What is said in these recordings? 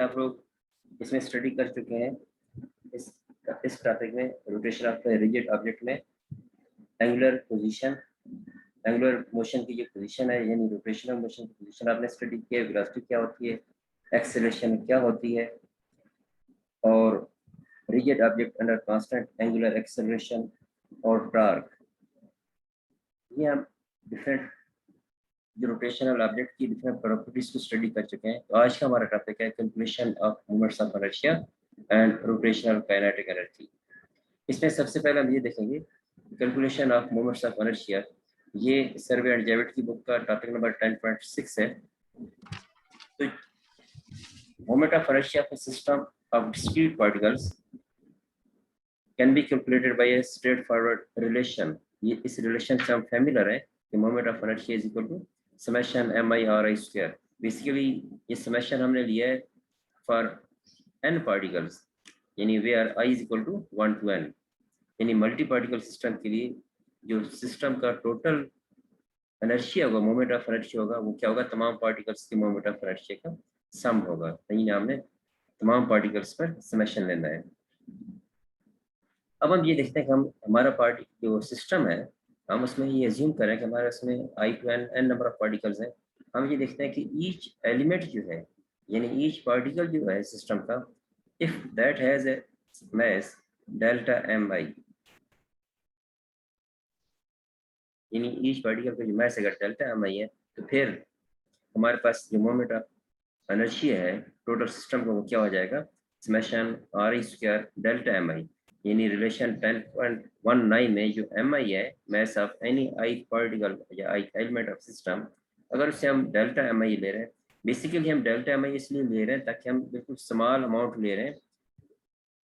आप लोग इसमें स्टडी कर चुके हैं। इस टॉपिक में रोटेशन ऑफ रिजिड ऑब्जेक्ट में एंगुलर पोजीशन, एंगुलर मोशन की जो पोजीशन है यानी रोटेशनल मोशन की पोजीशन आपने स्टडी किया है। वेलोसिटी क्या होती है, एक्सेलरेशन क्या होती है, और rigid object under constant angular acceleration और टॉर्क, ये हम डिफरेंट जो रोटेशनल ऑब्जेक्ट की डिफरेंट प्रॉपर्टीज को स्टडी कर चुके हैं। तो आज का हमारा टॉपिक है calculation of moments of inertia and rotational kinetic energy. इसमें सबसे पहले हम ये देखेंगे calculation of moments of inertia. ये सर्वे एंड जेविट की बुक का टॉपिक नंबर 10.6 है। तो moment of inertia of a system of discrete particles can be calculated by a straightforward relation। ये इस रिलेशन से हम फैमिलियर है कि moment of inertia is equal to summation mi/r square. Basically ये समेशन हमने लिया है फॉर n पार्टिकल्स, यानी where i is equal to 1 to n, यानी मल्टी पार्टिकल सिस्टम के लिए जो सिस्टम का टोटल इनर्शिया होगा, मोमेंट ऑफ इनर्शिया होगा, वो क्या होगा, तमाम पार्टिकल्स के मोमेंट ऑफ इनर्शिया का सम होगा। यानी हमने तमाम पार्टिकल्स पर समेशन लेना है। अब हम ये देखते हैं कि हम हमारा पार्टी जो सिस्टम है, हम उसमें ये एज्यूम करें कि हमारे उसमें i to n number of particles हैं। हम ये देखते हैं कि ईच एलिमेंट जो है यानी ईच पार्टिकल जो है सिस्टम का, if that has a mass delta mi, यानी ईच पार्टिकल का जो मास अगर डेल्टा mi है, तो फिर हमारे पास जो मोमेंट ऑफ इनर्शिया है टोटल सिस्टम का वो क्या हो जाएगा, summation r square delta mi, यानी रिलेशन 10.19 में जो mi है mass of any i particle या i एलिमेंट ऑफ सिस्टम, अगर उससे हम डेल्टा mi ले रहे हैं, बेसिकली हम डेल्टा mi इसलिए ले रहे हैं ताकि हम बिल्कुल स्मॉल अमाउंट ले रहे हैं,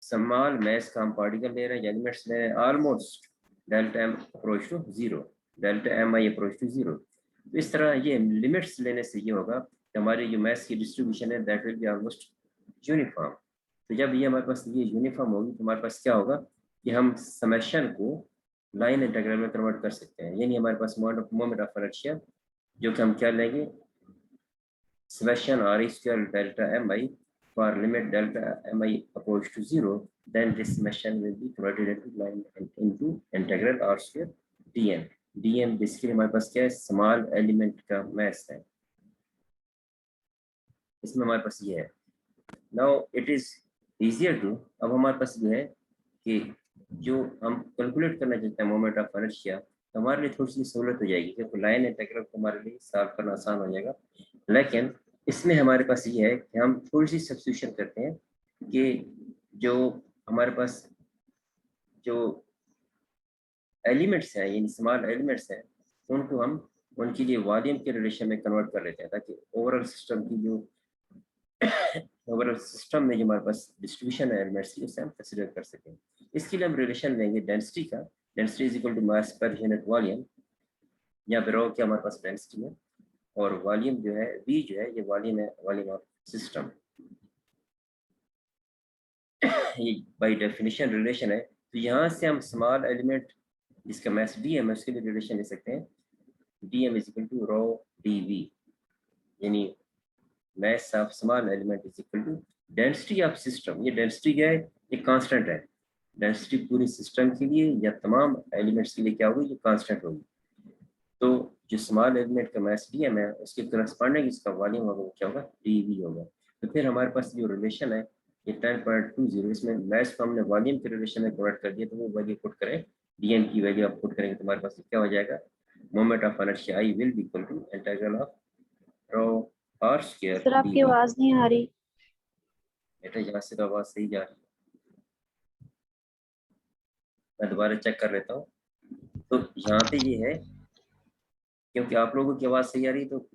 स्मॉल मास का हम पार्टिकल ले रहे हैं, एलिमेंट्स ले रहे हैं almost delta m approach to zero, delta mi approach to zero. तो इस तरह ये लिमिट्स लेने से ये होगा कि हमारी जो मास की डिस्ट्रीब्यूशन है that will be almost uniform. तो जब ये हमारे पास ये यूनिफॉर्म होगी तो हमारे पास क्या होगा कि हम समेशन को लाइन इंटीग्रल में कन्वर्ट कर सकते हैं। यानी हमारे पास मोमेंट ऑफ इनर्शिया जो कि हम क्या लेंगे, summation r square delta mi for limit delta mi approach to zero, then this summation will be converted into line into integral r square dm। dm basically हमारे पास क्या है, स्मॉल एलिमेंट का मास है, इसमें हमारे पास ये है। Now it is easier to, अब हमारे पास ये है कि जो हम कैलकुलेट करना चाहते हैं मोमेंट ऑफ इनर्शिया, तो हमारे लिए थोड़ी सी सहूलत हो जाएगी क्योंकि लाइन इंटीग्रल को हमारे लिए सॉल्व करना आसान हो जाएगा। लेकिन इसमें हमारे पास ये है कि हम थोड़ी सी सब्स्टिट्यूशन करते हैं कि जो हमारे पास जो एलिमेंट्स हैं यानी स्मॉल एलिमेंट्स हैं, उनको हम उनके लिए वॉल्यूम के रिलेशन में कन्वर्ट कर लेते हैं ताकि ओवरऑल सिस्टम की जो ओवरऑल सिस्टम में जो हमारे पास डिस्ट्रीब्यूशन है एलिमेंट्स की, उसे हम कंसिडर कर सकें। इसके लिए हम रिलेशन लेंगे डेंसिटी का, density is equal to mass पर यूनिट वॉल्यूम, या फिर क्या हमारे पास डेंसिटी है, और वॉल्यूम जो है v जो है ये वॉल्यूम है, वॉल्यूम ऑफ सिस्टम। ये बाय डेफिनेशन रिलेशन है। तो यहाँ से हम स्मॉल एलिमेंट जिसका मास d है, उसके लिए रिलेशन ले सकते हैं, dm is equal to rho dv, यानी mass of small element is equal to density of system. ये डेंसिटी क्या है, ये कांस्टेंट है। डेंसिटी पूरी सिस्टम के लिए या तमाम एलिमेंट्स के लिए क्या होगी, ये कांस्टेंट होगी। तो जो स्मॉल एलिमेंट का मास dm है उसके करस्पॉन्डिंग इसका वॉल्यूम होगा, वो क्या होगा, dv होगा। तो फिर हमारे पास जो रिलेशन है ये 10.20, इसमें मास को हमने वॉल्यूम के रिलेशन में कन्वर्ट कर दिया, तो वो वैल्यू पुट करें, dm की वैल्यू आप पुट करेंगे तो हमारे पास क्या हो जाएगा, moment of inertia I will be equal to integral of rho r square sir आपकी dv। आवाज नहीं आ रही। बेटा यहाँ से तो आवाज सही जा रही है, मैं दोबारा चेक कर लेता हूँ। तो यहाँ पे ये है क्योंकि आप लोगों की आवाज़ सही आ रही है तो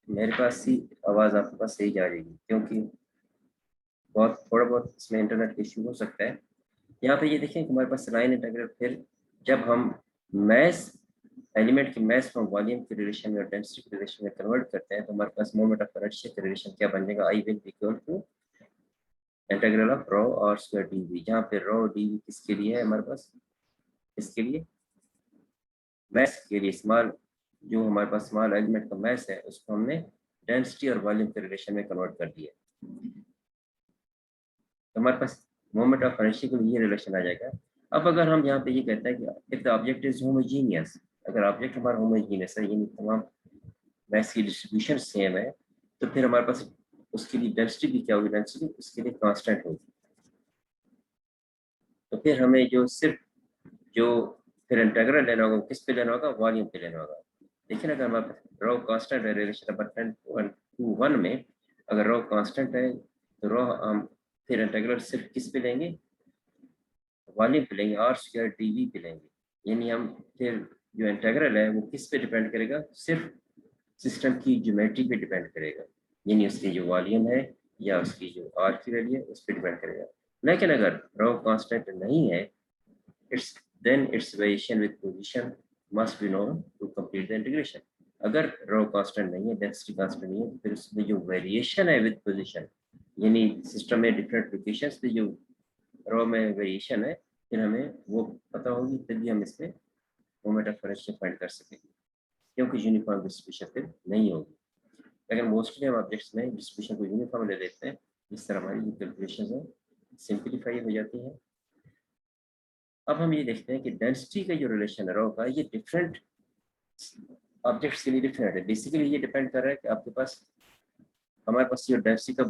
मेरे पास ही आवाज़ आपके पास सही जा रही है, क्योंकि थोड़ा बहुत इसमें इंटरनेट इश्यू हो सकता है। यहाँ पे ये देखें कि हमारे पास लाइन इंटीग्रल, फिर जब हम मैस एलिमेंट के मैस फ्रॉम वॉल्यूम के रिलेशन में और डेंसिटी के रिलेशन में कन्वर्ट करते हैं, तो हमारे पास मोमेंट ऑफ इनर्शिया के रिलेशन क्या बन जाएगा, I will be equal to integral of rho r square dv, जहाँ पे रो dv किसके लिए है हमारे पास, इसके लिए मैस के लिए, स्मॉल जो हमारे पास स्मॉल एलिमेंट का मैस है उसको हमने डेंसिटी और वॉल्यूम के रिलेशन में कन्वर्ट कर दिया। तो हमारे पास मोमेंट ऑफ इनर्शिया के लिए ये रिलेशन आ जाएगा। अब अगर हम यहाँ पे ये कहते हैं कि if the object is homogeneous, अगर ऑब्जेक्ट हमारा होमोजीनियस है यानी तमाम मास की डिस्ट्रीब्यूशन सेम है, तो फिर हमारे पास उसके लिए डेंसिटी भी क्या होगी, डेंसिटी उसके लिए कांस्टेंट होगी। तो फिर हमें जो फिर इंटीग्रल लेना होगा, किस पे लेना होगा, वॉल्यूम पे लेना होगा। देखिए ना, अगर हमारे पास रो कांस्टेंट है रिलेशन नंबर 10 to 1 में, अगर रो कांस्टेंट है तो रो हम फिर इंटीग्रल सिर्फ किस पे लेंगे, वॉल्यूम पे लेंगे, आर स्क्वायर dv पे लेंगे। यानी हम फिर जो इंटीग्रल है वो किस पे डिपेंड करेगा, सिर्फ सिस्टम की ज्योमेट्री पे डिपेंड करेगा, यानी उसकी जो वॉल्यूम है या उसकी जो आर की वैल्यू है उस पर डिपेंड करेगा। लेकिन अगर रो कांस्टेंट नहीं है, its variation with position must be known to complete the integration। अगर रो कांस्टेंट नहीं है, डेंसिटी कांस्टेंट नहीं है, तो फिर उसमें जो वेरिएशन है विद पोजीशन, यानी सिस्टम में डिफरेंट लोकेशंस पे जो रो में वेरिएशन है, फिर हमें वो पता होगी, तभी हम इसमें मोमेंट ऑफ इनर्शिया फाइंड कर सकेंगे, क्योंकि यूनिफॉर्म डिस्ट्रीब्यूशन फिर नहीं होगी। लेकिन मोस्टली हम ऑब्जेक्ट्स में डिस्ट्रीब्यूशन को यूनिफॉर्म ले लेते हैं, इस तरह हमारी कैलकुलेशन है सिंप्लीफाई हो जाती है। अब हम ये देखते हैं कि डेंसिटी का जो रिलेशन है रो का, ये डिफरेंट ऑब्जेक्ट्स के लिए डिफरेंट है। बेसिकली ये डिपेंड कर रहा है कि आपके पास, हमारे पास जो डेंसिटी का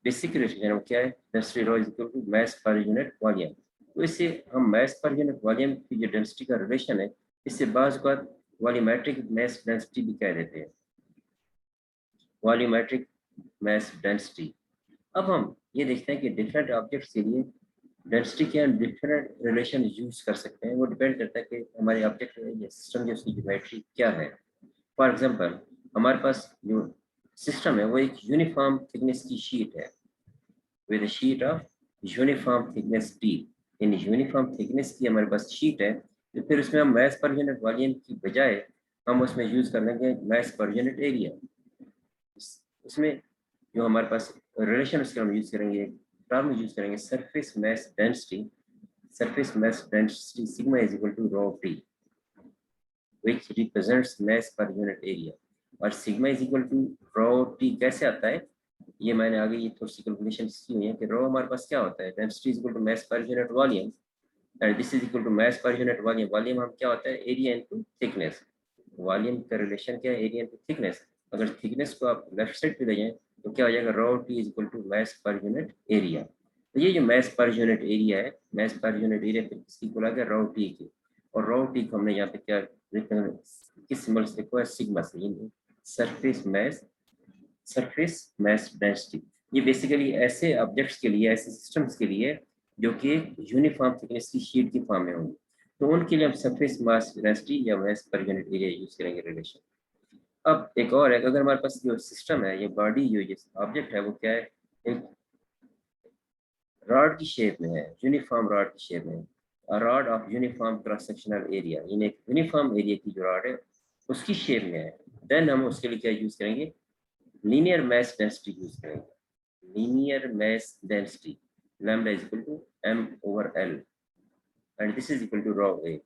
बेसिक रिलेशन है वो क्या है, density rho is equal to mass पर यूनिट वॉल्यूम। तो इससे हम मास पर यूनिट वॉल्यूम की जो डेंसिटी का रिलेशन है, इससे बाज़ बात वॉल्यूमेट्रिक मास डेंसिटी भी कह देते हैं, वॉल्यूमेट्रिक मास डेंसिटी। अब हम ये देखते हैं कि डिफरेंट ऑब्जेक्ट्स के लिए डेंसिटी के हम डिफरेंट रिलेशन यूज कर सकते हैं। वो डिपेंड करता है कि हमारे ऑब्जेक्ट या सिस्टम की उसकी ज्योमेट्री क्या है। फॉर एग्जांपल, हमारे पास जो सिस्टम है वो एक यूनिफॉर्म थिकनेस की शीट है, with a sheet of uniform thickness D, यानी यूनिफॉर्म थिकनेस की हमारे पास शीट है। तो फिर उसमें हम मास पर यूनिट वॉल्यूम की बजाय हम उसमें यूज कर लेंगे मास पर यूनिट एरिया। उसमें जो हमारे पास रिलेशन उसके हम यूज करेंगे, टर्म यूज करेंगे surface mass density. surface mass density sigma is equal to rho t, which represents mass per unit area। और sigma is equal to rho t कैसे आता है, ये मैंने आगे ये थोड़ी सी कैलकुलेशन की हुई है कि rho हमारे पास क्या होता है, density is equal to mass per unit volume and this is equal to mass per unit volume। Volume हम क्या होता है, एरिया इनटू थिकनेस। वॉल्यूम का रिलेशन क्या है, एरिया इनटू थिकनेस। अगर थिकनेस को आप लेफ्ट साइड पे ले जाएं तो क्या हो जाएगा, rho t is equal to mass per unit area। तो ये जो मास पर यूनिट एरिया है, मास पर यूनिट एरिया फिर किसकी बोला गया, रो टी की। और रो टी को हमने यहाँ पे क्या किस सिंबल से लिखा है, सिग्मा से, यानी सरफेस मास डेंसिटी। ये बेसिकली ऐसे ऑब्जेक्ट्स के लिए, ऐसे सिस्टम्स के लिए जो कि यूनिफॉर्म थिकनेस की शीट की फॉर्म में होंगे, तो उनके लिए हम सरफेस मास डेंसिटी या मास पर यूनिट एरिया यूज करेंगे रिलेशन। अब एक और है, अगर हमारे पास जो सिस्टम है, ये बॉडी जो ऑब्जेक्ट है वो क्या है, एक रॉड की शेप में है, यूनिफॉर्म रॉड की शेप में, rod of uniform cross sectional area, यानी एक यूनिफॉर्म एरिया की जो रॉड है उसकी शेप में है। देन हम उसके लिए क्या यूज करेंगे, लीनियर मास डेंसिटी यूज करेंगे। Linear mass density lambda is equal to m/l and this is equal to rho a,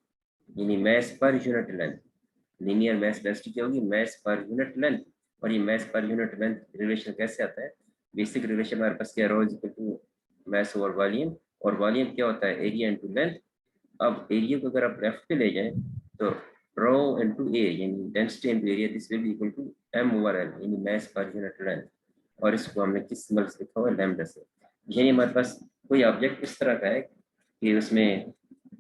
यानी मास पर unit length. Linear mass density क्या होगी, मास पर यूनिट लेंथ। और ये मास पर यूनिट लेंथ रिलेशन कैसे आता है, बेसिक रिलेशन हमारे पास क्या, rho is equal to mass over volume, और वॉल्यूम क्या होता है, एरिया इनटू लेंथ। अब एरिया को अगर आप लेफ्ट पे ले जाएं तो रो इनटू ए, यानी density into area, this will be equal to m/l, यानी मास पर यूनिट लेंथ। और इसको हमने किस सिंबल से लिखा हुआ है, लैम्डा से। यानी हमारे पास कोई ऑब्जेक्ट इस तरह का है कि उसमें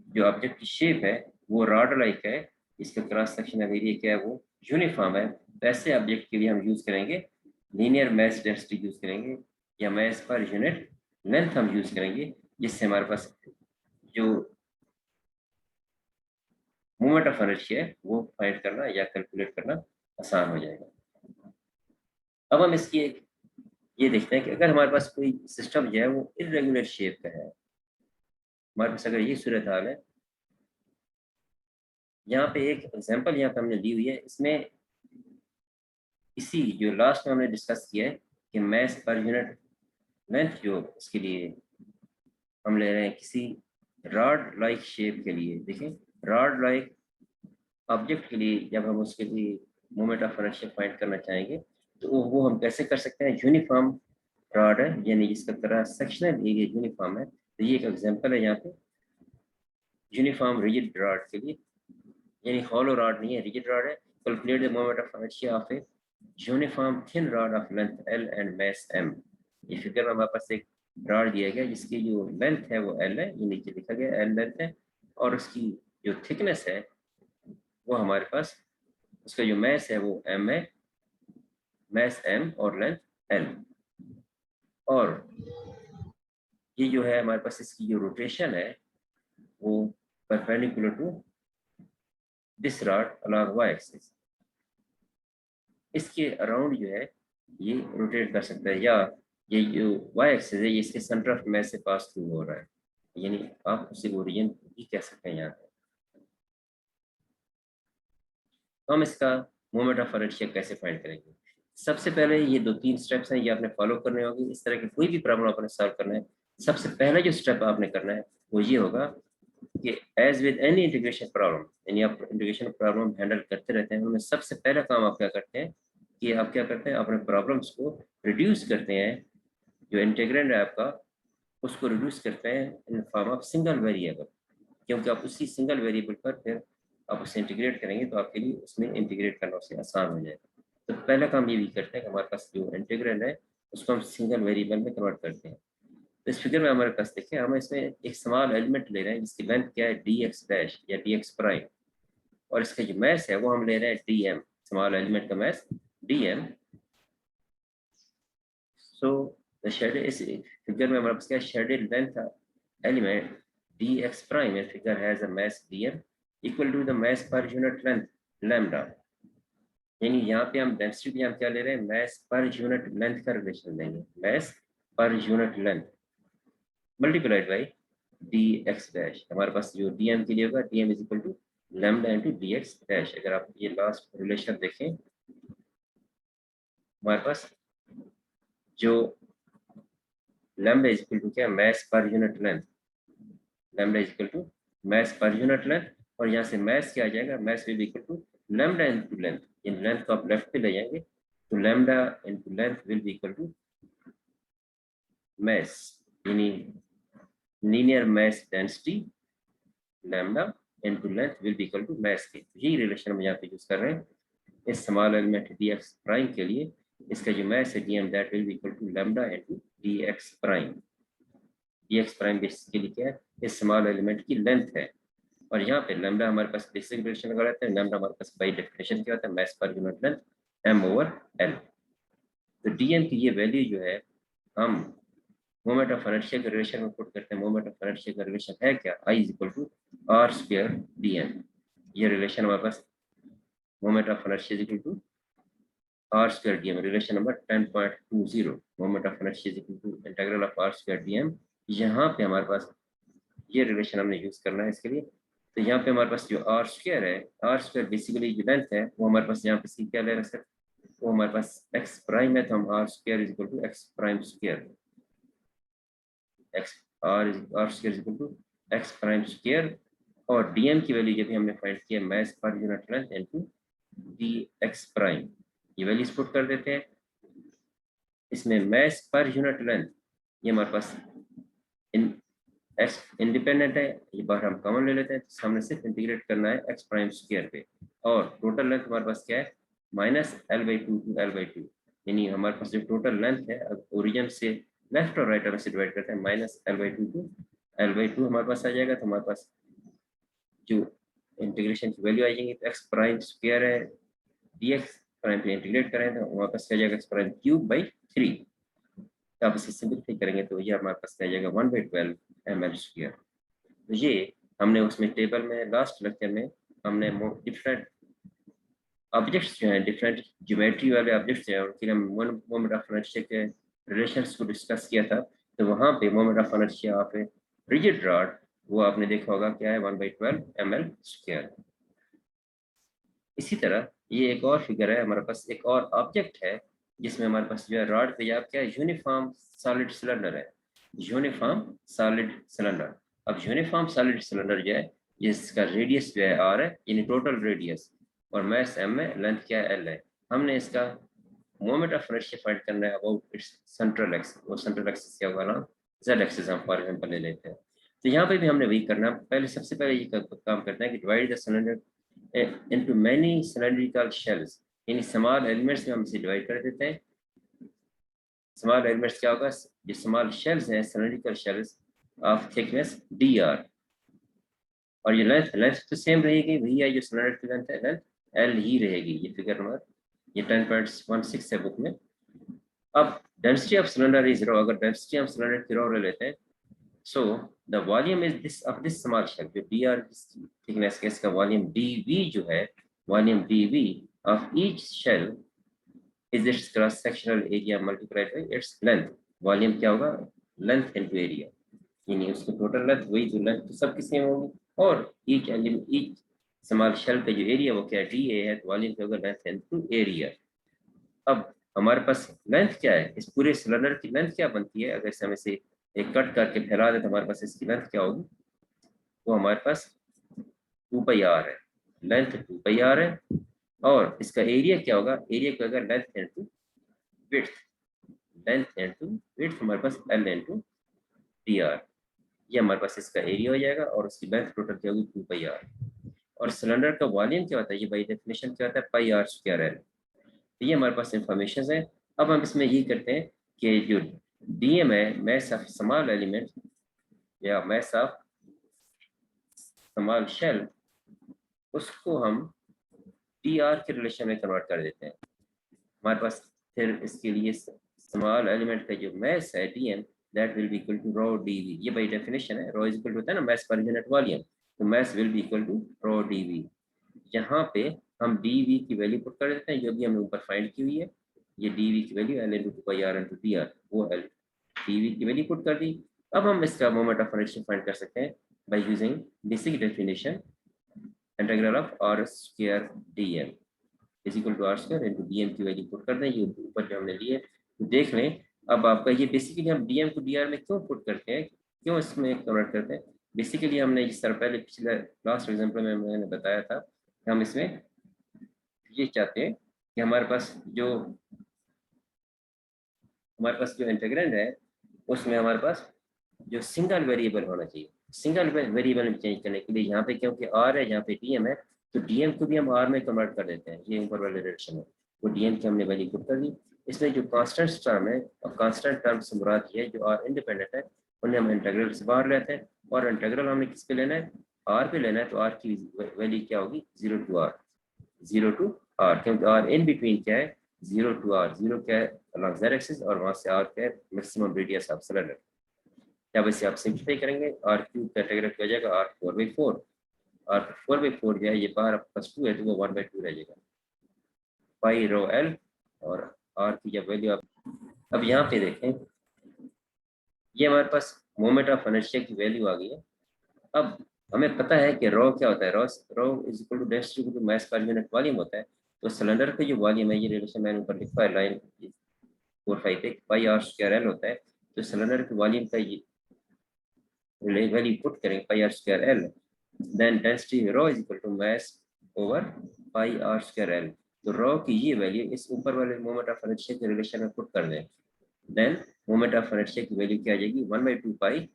जो ऑब्जेक्ट की शेप है वो रॉड लाइक है, इसका क्रॉस सेक्शनल एरिया क्या है, वो यूनिफॉर्म है। वैसे ऑब्जेक्ट के लिए हम यूज करेंगे लीनियर मास डेंसिटी यूज करेंगे, या मास पर यूनिट लेंथ हम यूज करेंगे, जिससे हमारे पास जो मोमेंट ऑफ इनर्शिया है वो फाइंड करना या कैलकुलेट करना आसान हो जाएगा। अब हम इसकी एक ये देखते हैं कि अगर हमारे पास कोई सिस्टम जो है वो इरेगुलर शेप का है, हमारे पास अगर ये सूरत हाल है, यहाँ पे एक एग्जांपल यहाँ पे हमने ली हुई है, इसमें इसी जो लास्ट में हमने डिस्कस किया है कि मास पर यूनिट लेंथ जो इसके लिए हम ले रहे हैं किसी रॉड लाइक शेप के लिए। देखें, रॉड लाइक ऑब्जेक्ट के लिए जब हम उसके लिए मोमेंट ऑफ इनर्शिया फाइंड करना चाहेंगे तो वो हम कैसे कर सकते हैं, यूनिफॉर्म रॉड है, यानी जिसका तरह सेक्शनल एरिया यूनिफॉर्म है। तो ये एक एग्जांपल है यहाँ पे यूनिफॉर्म रिजिड रॉड के लिए, यानी हॉलो रॉड नहीं है, रिजिड रॉड है। Calculate the moment of inertia of a uniform thin rod of length L and mass M. ये फिगर में हमारे पास एक रॉड दिया गया जिसकी जो लेंथ है वो एल है, ये नीचे लिखा गया एल लेंथ है, और उसकी जो थिकनेस है वो हमारे पास, उसका जो मैस है वो एम है, मैस एम और लेंथ एल। और ये जो है हमारे पास इसकी जो रोटेशन है वो perpendicular to this rod along Y axis, इसके अराउंड जो है ये रोटेट कर सकता है, या ये जो वाई एक्सिस है ये इसके सेंटर ऑफ मैस से पास थ्रू हो रहा है, यानी आप उसे ओरिजिन भी कह सकते हैं यहाँ पे। तो हम इसका मोमेंट ऑफ इनर्शिया कैसे फाइंड करेंगे? सबसे पहले ये 2-3 स्टेप्स हैं, ये आपने फॉलो करने होंगे। इस तरह की कोई भी प्रॉब्लम आपने सॉल्व करना है, सबसे पहला जो स्टेप आपने करना है वो ये होगा कि as with any integration problem, यानी आप इंटीग्रेशन प्रॉब्लम हैंडल करते रहते हैं, उनमें सबसे पहला काम आप क्या करते हैं कि आप क्या करते हैं, अपने प्रॉब्लम्स को रिड्यूस करते हैं, जो इंटीग्रेंड है आपका उसको रिड्यूस करते हैं in form of single variable, क्योंकि आप उसी सिंगल वेरिएबल पर फिर आप उसे इंटीग्रेट करेंगे तो आपके लिए उसमें इंटीग्रेट करना उससे आसान हो जाएगा। तो पहला काम ये भी करते हैं कि हमारे पास जो इंटीग्रल है उसको हम सिंगल वेरिएबल में कन्वर्ट करते हैं। तो इस फिगर में हमारे पास देखिए हम इसमें एक स्मॉल एलिमेंट ले रहे हैं जिसकी लेंथ क्या है डी एक्स डैश या डी एक्स प्राइम, और इसका जो मैस है वो हम ले रहे हैं डी एम, स्मॉल एलिमेंट का mass D M. So the shaded, इस फिगर में हमारे पास क्या shaded length element D X prime and figure has a mass D M equal to the mass पर यूनिट लेंथ लैम्डा, यानी यहाँ पे हम डेंसिटी हम क्या ले रहे हैं, मैस पर यूनिट लेंथ का रिलेशन लेंगे, मैस पर unit length multiplied by D X dash. हमारे पास जो डी एम के लिए होगा D M is equal to lambda into D X dash. अगर आप ये लास्ट रिलेशन देखें हमारे पास जो लैम्डा इज इक्वल टू क्या, मैस पर unit length, lambda is equal to mass पर यूनिट लेंथ, और यहाँ से मैस क्या आ जाएगा, mess will be equal to lambda into length, इन लेंथ को आप लेफ्ट पे ले जाएंगे तो lambda into length will be equal to mass, यानी linear mass density lambda into length will be equal to mass के। यही रिलेशन हम यहाँ पे यूज कर रहे हैं इस small element D X prime के लिए। इसका जो मैस है D M that will be equal to lambda into D X prime. D X prime basically क्या है, इस स्मॉल एलिमेंट की लेंथ है, और यहाँ पे लैम्डा हमारे पास बेसिक रिलेशन लगा रहता है, लैम्डा हमारे पास बाई डेफिनेशन क्या होता है, मैस पर unit length m over l. तो डी एम की ये वैल्यू जो है हम मोमेंट ऑफ इनर्शिया के रिलेशन में पुट करते हैं। मोमेंट ऑफ इनर्शिया का रिलेशन है क्या, I is equal to are square d m. ये रिलेशन हमारे पास moment of inertia is equal to are square d m, relation number 10.20। Moment of inertia is equal to integral of r square d M. यहाँ पे हमारे पास ये relation हमने use करना है इसके लिए। तो यहाँ पे हमारे पास जो आर स्क्वायर है, आर स्क्वायर बेसिकली जो लेंथ है वो हमारे पास यहाँ पे सी क्या ले रहे हैं, वो हमारे पास एक्स प्राइम है, तो हम R square is equal to x prime square, X R square is equal to x prime square, और डीएम की वैल्यू जब हमने फाइंड किया मैस पर unit length into D X prime, ये वैल्यूज पुट कर देते हैं इसमें। मैस पर यूनिट लेंथ ये हमारे पास इन एक्स इंडिपेंडेंट है, ये बाहर हम कॉमन ले लेते हैं, तो हमने सिर्फ इंटीग्रेट करना है एक्स प्राइम स्क्वायर पे, और टोटल लेंथ हमारे पास क्या है minus L by two to L by two, यानी हमारे पास जो टोटल लेंथ है ओरिजिन से लेफ्ट और राइट से डिवाइड करते हैं, minus L by two to L by two हमारे पास आ जाएगा। तो हमारे पास जो इंटीग्रेशन की वैल्यू आ जाएगी तो एक्स प्राइम स्क्वायर है डी एक्स प्राइम पे इंटीग्रेट करें तो हमारे पास क्या जाएगा एक्स प्राइम क्यूब बाई 3। तो आप इसे सिंप्लीफाई करेंगे तो ये हमारे पास क्या जाएगा 1/12 ml स्क्वायर। तो ये हमने उसमें टेबल में लास्ट लेक्चर में हमने डिफरेंट ऑब्जेक्ट्स जो हैं, डिफरेंट ज्योमेट्री वाले ऑब्जेक्ट्स हैं, उनके लिए मोमेंट ऑफ इनर्शिया के रिलेशंस को डिस्कस किया था। तो वहाँ पे moment of inertia of a rigid rod वो आपने देखा होगा क्या है 1/12 ml स्क्वायर। इसी तरह ये एक और फिगर है, हमारे पास एक और ऑब्जेक्ट है जिसमें हमारे पास जो है रॉड पे आप क्या है यूनिफॉर्म सॉलिड सिलेंडर है, यूनिफॉर्म सॉलिड सिलेंडर। अब यूनिफॉर्म सॉलिड सिलेंडर जो है जिसका रेडियस जो है आर है, यानी टोटल रेडियस, और मैस एम है, लेंथ क्या है एल है। हमने इसका मोमेंट ऑफ इनर्शिया फाइंड करना है अबाउट इट्स सेंट्रल एक्सिस, वो सेंट्रल एक्सिस क्या होगा ना, जेड एक्सिस हम फॉर एग्जांपल ले लेते हैं। तो यहाँ पे भी हमने वही करना, पहले सबसे पहले ये काम करते हैं कि divide the cylinder into many cylindrical shells, यानी स्मॉल एलिमेंट्स में हम इसे डिवाइड कर देते हैं। स्मॉल एलिमेंट्स क्या होगा, जो स्मॉल शेल्स हैं cylindrical shells of thickness dr, और ये लेंथ तो सेम रहेगी, वही है जो सिलेंडर की लेंथ है, लेंथ l ही रहेगी। ये फिगर नंबर ये 10.16 है बुक में। अब density of cylinder is rho, अगर डेंसिटी ऑफ सिलेंडर की रो ले लेते हैं, so the volume is this of this small shell, जो dr थिकनेस के इसका वॉल्यूम dv जो है, volume dv of each shell is its cross sectional area multiplied by its length। Volume क्या होगा, लेंथ इनटू एरिया, यानी उसकी total length वही जो लेंथ तो सबकी सेम होगी, और each element each small shell का जो एरिया वो क्या है, dA है, तो वॉल्यूम क्या होगा, लेंथ इनटू एरिया। अब हमारे पास लेंथ क्या है, इस पूरे सिलेंडर की लेंथ क्या बनती है, अगर हम इसे एक कट करके फैला दे तो हमारे पास इसकी लेंथ क्या होगी, वो हमारे पास 2πr है, लेंथ 2πr है, और इसका एरिया क्या होगा, एरिया क्या होगा, length into width, length into width हमारे पास l इनटू dr, ये हमारे पास इसका एरिया हो जाएगा, और उसकी लेंथ टोटल क्या होगी 2πr। और सिलेंडर का वॉल्यूम क्या होता है, ये बाई डेफिनेशन क्या होता है, πr²l। तो ये हमारे पास इंफॉर्मेशन है। अब हम इसमें ये करते हैं कि जो dm है, मैस ऑफ स्मॉल एलिमेंट या मैस ऑफ स्मॉल शेल, उसको हम dr के रिलेशन में कन्वर्ट कर देते हैं। हमारे पास फिर इसके लिए स्मॉल एलिमेंट का जो मैस है dm, that will be equal to rho dv, ये बाय डेफिनेशन है, रो इज इक्वल टू होता है ना मैस पर यूनिट वॉल्यूम, तो mass will be equal to rho dv। यहाँ पे हम dv की वैल्यू पुट कर देते हैं जो भी हमने ऊपर फाइंड की हुई है, ये dv की value l into 2πr into dr, वो l dv की वैल्यू पुट कर दी। अब हम इसका मोमेंट ऑफ इनर्शिया फाइंड कर सकते हैं by using basic definition, integral of r square dm is equal to r² into dm की वैल्यू पुट कर दें, ये ऊपर जो हमने लिए तो देख लें। अब आपका ये बेसिकली हम dm को dr में क्यों पुट करते हैं, क्यों इसमें कन्वर्ट करते हैं, बेसिकली हमने इस तरह पहले पिछले लास्ट एग्जांपल में मैंने बताया था कि हम इसमें ये चाहते हैं कि हमारे पास जो इंटीग्रैंड है उसमें हमारे पास जो सिंगल वेरिएबल होना चाहिए, सिंगल वेरिएबल में चेंज करने के लिए यहाँ पे क्योंकि r है, यहाँ पे dm है, तो dm को भी हम r में कन्वर्ट कर देते हैं, ये ऊपर वाले रिलेशन है, वो dm की हमने वैल्यू पुट कर दी। इसमें जो कांस्टेंट टर्म है, और कांस्टेंट टर्म से मुराद ये है जो r इंडिपेंडेंट है, उन्हें हम इंटीग्रल से बाहर लेते हैं, और इंटीग्रल हमने किस पे लेना है, r पे लेना है, तो r की वैल्यू क्या होगी, 0 to r, क्योंकि r इन बिटवीन क्या है, 0 to r, 0 क्या है अलॉन्ग z एक्सिस, और वहां से r क्या है मैक्सिमम रेडियस ऑफ सिलेंडर। जब इसे आप सिंप्लीफाई करेंगे आर क्यूब का इंटीग्रल क्या हो जाएगा, r4/4, r4/4 जो है ये बाहर प्लस 2 है तो वो 1/2 रह जाएगा, पाई रो l, और r की जब वैल्यू आप अब यहाँ पे देखें, ये हमारे पास मोमेंट ऑफ इनर्शिया की वैल्यू आ गई है। अब हमें पता है कि रो क्या होता है, rho is equal to density to mass पर यूनिट वॉल्यूम होता है, तो सिलेंडर का जो वॉल्यूम है, ये रिलेशन मैंने ऊपर लिखा है लाइन 4-5 पे, पाई r² l होता है, तो सिलेंडर के वॉल्यूम का ये वैल्यू पुट करेंगे πr² l, then density rho is equal to mass over πr² l, तो रो की ये वैल्यू इस ऊपर वाले मोमेंट ऑफ इनर्शिया के रिलेशन में पुट कर दें, देन मोमेंट ऑफ इनर्शिया की वैल्यू क्या आ जाएगी, 1/2 पाई,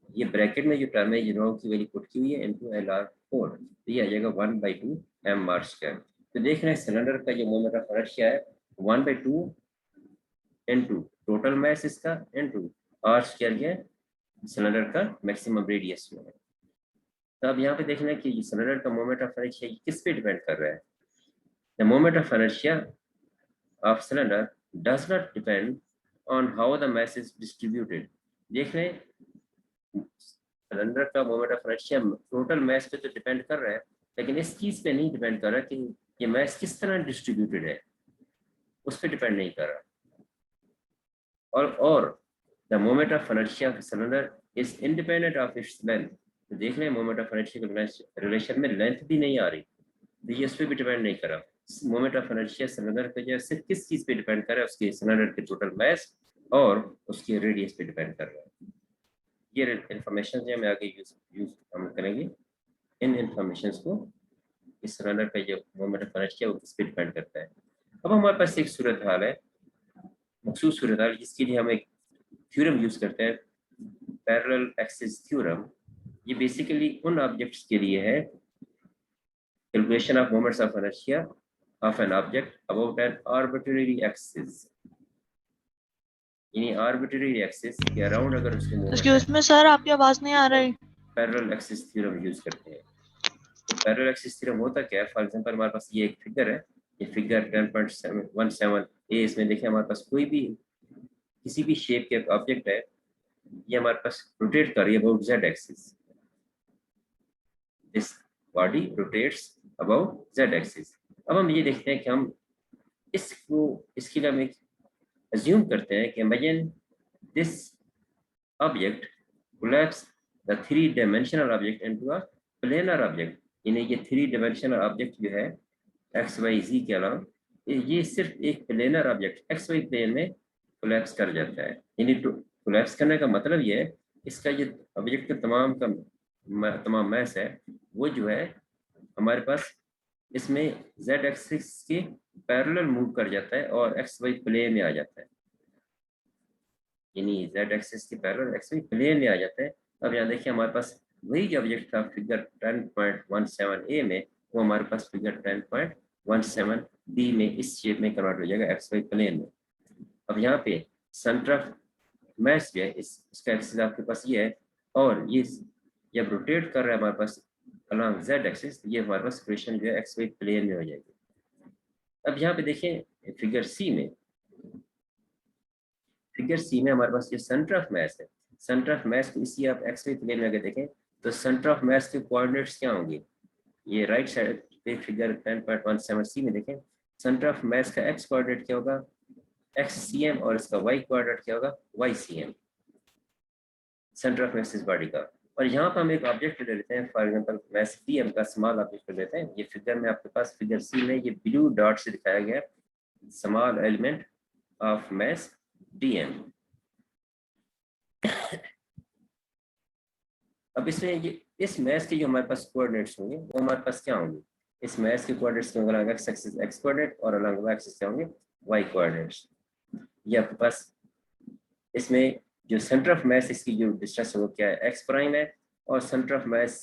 ये ब्रैकेट में जो टर्म है ये रो की वैल्यू पुट की हुई है इनटू LR4, तो ये आ जाएगा 1/2 mr²। तो देख रहे हैं सिलेंडर का जो मोमेंट ऑफ इनर्शिया है 1/2 इनटू टोटल मास इसका इनटू r² है सिलेंडर का मैक्सिमम रेडियस जो है। तो अब यहाँ पे देखना है कि सिलेंडर का मोमेंट ऑफ इनर्शिया किस पे डिपेंड कर रहा है, the moment of inertia of cylinder does not depend on how the mass is distributed. देख रहे हैं सिलेंडर का moment of inertia total mass पे तो डिपेंड कर रहा है, लेकिन इस चीज पे नहीं डिपेंड कर रहा कि ये मास किस तरह डिस्ट्रीब्यूटेड है, उस पर डिपेंड नहीं कर रहा। और the moment of inertia of cylinder is independent of its length. तो देख रहे हैं मोमेंट ऑफ इनर्शिया के रिलेशन में लेंथ भी नहीं आ रही, तो ये उस पर भी डिपेंड नहीं कर रहा। मोमेंट ऑफ इनर्शिया सिलेंडर पे जो है सिर्फ किस चीज पे डिपेंड कर रहा है, उसके सिलेंडर के टोटल मास और उसके रेडियस पे डिपेंड कर रहा है। ये इंफॉर्मेशन जो मैं आगे यूज हम करेंगे, इन इंफॉर्मेशन को इस सिलेंडर का जो मोमेंट ऑफ इनर्शिया वो किस पे डिपेंड करता है। अब हमारे पास एक सूरत हाल है मखसूस सूरत हाल जिसके लिए हम एक थ्योरम यूज करते हैं, पैरेलल एक्सिस थ्योरम। ये बेसिकली उन ऑब्जेक्ट्स के लिए है, calculation of moments of inertia of an object about an arbitrary axis, यानी आर्बिट्रेरी एक्सिस के अराउंड अगर उसके मूवमेंट है, एक्सक्यूज मी सर, आपकी आवाज नहीं आ रही। पैरेलल एक्सिस थ्योरम यूज करते हैं। तो पैरेलल एक्सिस थ्योरम होता क्या है? फॉर एग्जांपल हमारे पास ये एक फिगर है, ये फिगर 10.17 ए, इसमें देखिए हमारे पास कोई भी किसी भी शेप के ऑब्जेक्ट है, ये हमारे पास रोटेट कर रही है about Z axis, this body rotates about Z axis. अब हम ये देखते हैं कि हम इसके लिए हम एक अज्यूम करते हैं कि imagine this object collapse the 3 dimensional object into a planar object, यानी ये 3 डायमेंशनल ऑब्जेक्ट जो है एक्स वाई जी के अलावा, ये सिर्फ एक planar object X Y plane में कोलैप्स कर जाता है। यानी कोलैप्स करने का मतलब ये है इसका ये ऑब्जेक्ट का तमाम मैस है वो जो है हमारे पास इसमें जेड एक्सिस के पैरेलल मूव कर जाता है और एक्स वाई प्लेन में आ जाता है, यानी जेड एक्सिस के पैरेलल एक्स वाई प्लेन में आ जाता है। अब यहाँ देखिए हमारे पास वही जो ऑब्जेक्ट था फिगर 10.17 ए में, वो हमारे पास फिगर 10.17 बी में इस शेप में कन्वर्ट हो जाएगा एक्स वाई प्लेन में। अब यहाँ पे सेंटर ऑफ मैस जो है इसका एक्सिस आपके पास ये है, और ये जब रोटेट कर रहा है हमारे पास अलॉन्ग जेड एक्सिस, ये हमारे पास इक्वेशन जो है एक्स वाई प्लेन में हो जाएगी। अब यहाँ पे देखिए फिगर सी में, फिगर सी में हमारे पास ये सेंटर ऑफ मैस है। सेंटर ऑफ मैस को इसी आप एक्स वाई प्लेन में अगर देखें तो सेंटर ऑफ मैस के कोऑर्डिनेट्स क्या होंगे? ये राइट साइड पे फिगर 10.17 सी में देखें, सेंटर ऑफ मैस का एक्स कोऑर्डिनेट क्या होगा? एक्स सी एम, और इसका वाई कोऑर्डिनेट क्या होगा? Y C M, centre of mass इस बॉडी का। और यहाँ पर हम एक ऑब्जेक्ट ले लेते हैं, for example mass D M का स्मॉल ऑब्जेक्ट ले लेते हैं। ये फिगर में आपके पास फिगर सी में ये ब्लू डॉट से दिखाया गया small element of mass D M. अब इसमें ये इस मैस के जो हमारे पास कोऑर्डिनेट्स होंगे वो हमारे पास क्या होंगे? इस मैस के कोऑर्डिनेट्स के अलग एक्स एक्सिस एक्स कोऑर्डिनेट और अलग वाई एक्सिस क्या होंगे? Y coordinates. ये आपके पास इसमें जो सेंटर ऑफ मैस इसकी जो डिस्टेंस है वो क्या है? एक्स प्राइम है, और सेंटर ऑफ मैस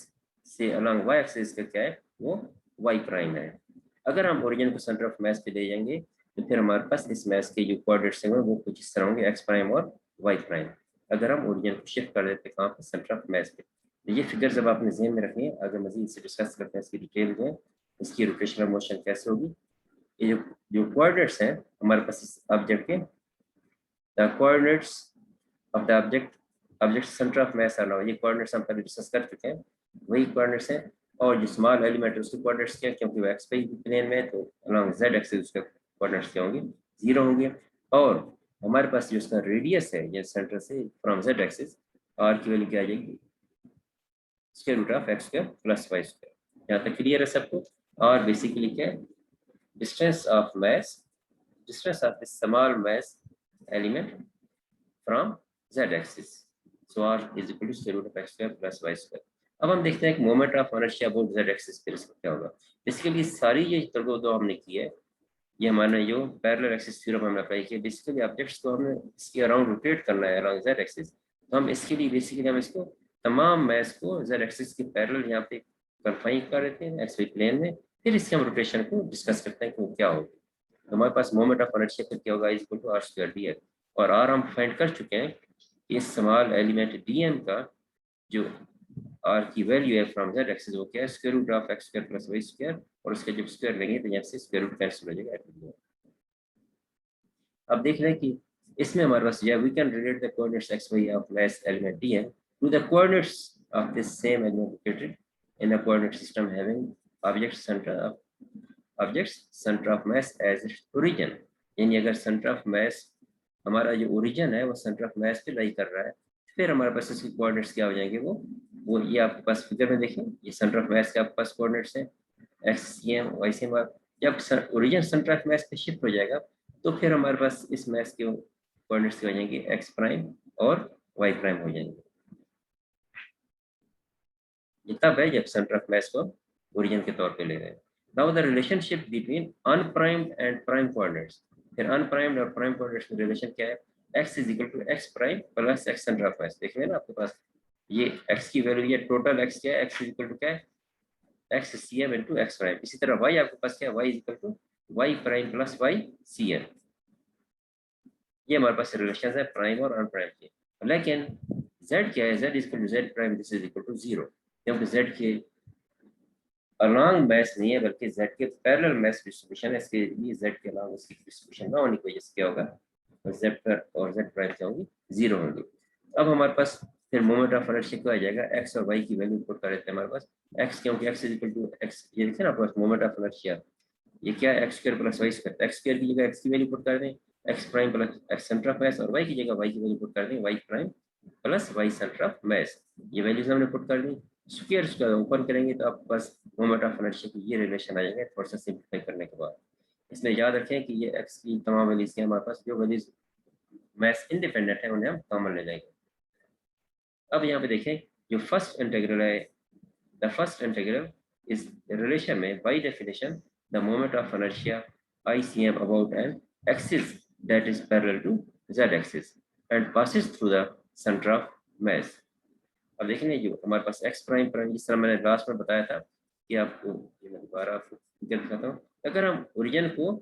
से अलॉन्ग वाई एक्सिस का क्या है? वो वाई प्राइम है। अगर हम ओरिजिन को सेंटर ऑफ मैस पे ले जाएंगे तो फिर हमारे पास इस मैस के जो कोऑर्डिनेट्स हैं वो कुछ इस तरह होंगे, एक्स प्राइम और वाई प्राइम। अगर हम ओरिजिन को शिफ्ट कर देते हैं कहाँ पे? सेंटर ऑफ मैस पे। तो ये फिगर जब आपने ज़हन में रखनी है, अगर मजीद से डिस्कस करते हैं इसकी डिटेल में, इसकी रोटेशनल मोशन कैसे होगी। ये जो जो कोऑर्डिनेट्स हैं हमारे पास इस ऑब्जेक्ट के, the coordinates of the object centre of mass are now, ये कोऑर्डिनेट्स हम पहले डिस्कस कर चुके हैं, वही कोऑर्डिनेट्स हैं। और जो स्मॉल एलिमेंट है उसके कोऑर्डिनेट्स क्या है? क्योंकि वो एक्स प्लेन में है तो अलॉन्ग जेड एक्सिस उसके कोऑर्डिनेट्स क्या होंगे? 0 होंगे। और हमारे पास जो उसका रेडियस है ये सेंटर से फ्रॉम जेड एक्सिस, आर की वैल्यू क्या आ जाएगी? Square root of X square plus Y square. यहाँ तक क्लियर है सबको? और बेसिकली क्या है? Distance of mass, distance of this small mass element from Z axis, so R is equal to square root of X square plus Y square. अब हम देखते हैं कि moment of inertia about Z axis पे इसका क्या होगा। Basically सारी ये तरगो हमने की है, ये हमारे जो पैरेलल एक्सिस थ्योरम हमने अप्लाई किया। बेसिकली ऑब्जेक्ट्स को हमने इसके अराउंड रोटेट करना है अलॉन्ग जेड एक्सिस, तो हम इसके लिए बेसिकली हम इसको तमाम मैस को जेड एक्सिस के पैरेलल यहाँ पे कन्फाइन कर देते हैं एक्स वाई प्लेन में, फिर इसके हम रोटेशन को डिस्कस करते हैं कि वो क्या होगा। तो हमारे पास मोमेंट ऑफ इनर्शिया फिर क्या होगा? Is equal to are square D L. और आर हम फाइंड कर चुके हैं कि इस स्मॉल एलिमेंट डी एम का जो आर की वैल्यू है फ्रॉम जेड एक्सिस वो क्या है? Square root of X square plus Y square, और उसका जब स्क्वायर लेंगे तो यहाँ से स्क्वायर रूट कैंसिल हो जाएगा। अब देख रहे हैं कि इसमें हमारे पास we can relate the coordinates x y of mass element d m to the coordinates of this same element located in a coordinate system having objects centre of mass as its origin. यानी अगर centre of mess हमारा जो origin है वो centre of mass पे लाई कर रहा है, फिर हमारे पास इसके कोऑर्डिनेट्स क्या हो जाएंगे? वो ये आपके पास फिगर में देखें, ये सेंटर ऑफ मैस के आपके पास कोऑर्डिनेट्स हैं X C M Y C M. जब ओरिजिन सेंटर ऑफ मैस पे शिफ्ट हो जाएगा तो फिर हमारे पास इस मैस के कोऑर्डिनेट्स हो जाएंगे एक्स प्राइम और वाई प्राइम हो जाएंगे। ये तब है जब सेंटर ऑफ मैस को ओरिजिन के तौर पे ले रहे हैं। Now the relationship between unprimed and prime coordinates, फिर अनप्राइम्ड और प्राइम कोऑर्डिनेट रिलेशन क्या है, x is equal to x prime plus x centre of mass. देख रहे हैं ना आपके पास ये x की वैल्यू, ये टोटल x क्या है, x इज इक्वल टू क्या है, X C M into X prime. इसी तरह y आपके पास क्या है, y is equal to Y prime plus Y C M. ये हमारे पास रिलेशन है प्राइम और अनप्राइम के। लेकिन z क्या है, z is equal to z prime this is equal to 0, क्योंकि z के अलॉन्ग मैस नहीं है बल्कि z के पैरेलल मैस डिस्ट्रीब्यूशन है। इसके लिए z के अलॉन्ग उसकी डिस्ट्रीब्यूशन ना होने की वजह से क्या होगा, z पर और z प्राइम क्या होंगी, 0 होंगी। अब हमारे पास फिर मोमेंट ऑफ इनर्शिया क्या आ जाएगा, x और y की वैल्यू पुट कर देते हैं हमारे पास x, क्योंकि x is equal to x, ये देखिए ना आपके पास मोमेंट ऑफ इनर्शिया ये क्या है, X square plus Y square. X square की जगह एक्स की वैल्यू पुट कर दें, X prime plus x centre of mass, और वाई की जगह वाई की वैल्यू पुट कर दें, Y prime plus Y centre of mass. ये वैल्यूज हमने पुट कर दी। स्क्वायर उसका ओपन करेंगे तो आपके पास मोमेंट ऑफ इनर्शिया की ये रिलेशन आ जाएंगे थोड़ा सा सिंप्लीफाई करने के बाद। इसमें याद रखें कि ये एक्स की तमाम वैल्यूज हैं हमारे पास, जो वैल्यूज मास इंडिपेंडेंट है उन्हें हम कॉमन ले जाएंगे। अब यहाँ पे देखें जो फर्स्ट इंटीग्रल है, द फर्स्ट इंटीग्रल इस रिलेशन में by definition the moment of inertia ICM about an axis that is parallel to z-axis and passes through the center of mass। अब देखेंगे जो हमारे पास x प्राइम प्राइम, जिस तरह मैंने लास्ट में बताया था कि आपको, ये मैं दोबारा आपको दिखाता हूँ, अगर हम ओरिजिन को